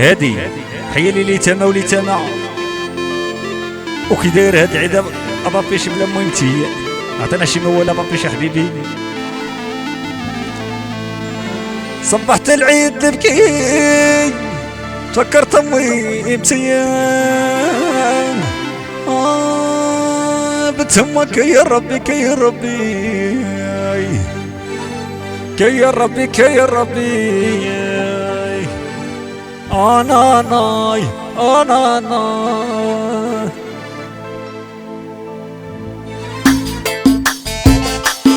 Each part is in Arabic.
هادي حيا لي تما ولي تما وكي داير هاد العيد ابابيش بلا مهمتي عطينا شي موال ابابيش حبيبي. صبحت العيد نبكي فكرت امي بسيان بتهمك يا ربي كي يا ربي كي يا ربي كي يا ربي انا ناي انا ناي.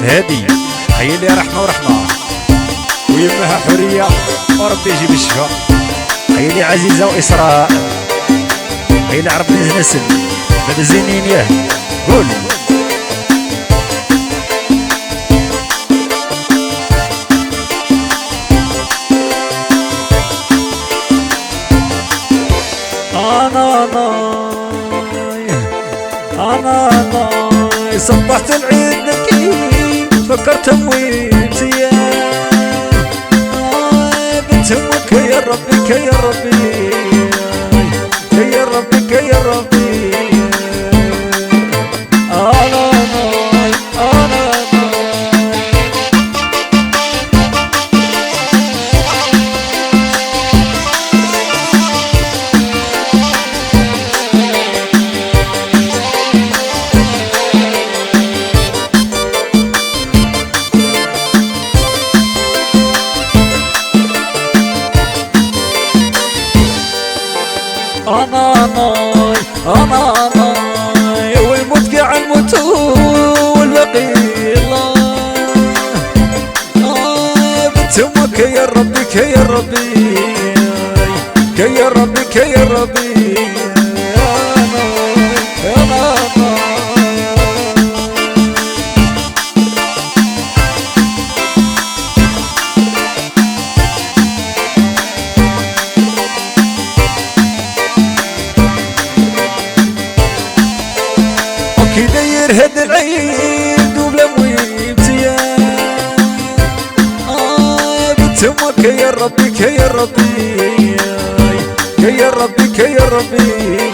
هادي هي اللي رحمه ورحمه ويمها حريه وربي يجيب الشفاء. هي اللي عزيزه واسراء هي اللي عرفني نسل بعد زينين ياه قول. انا ناي انا ناي صبحت العيد نبكي فكرت امي بزيان بنت امك يا ربي كي يا ربي كي يا ربي كي يا ربي انا ناي انا انا ناي انا ناي والموت قاع الموت والباقي الله بنت امك يا ربي كي يا ربي كي يا ربي كي يا ربي انا كي داير هاد العيد وبلا مهم زيان بنت امك يا ربي كي يا ربي كي يا ربي كي يا ربي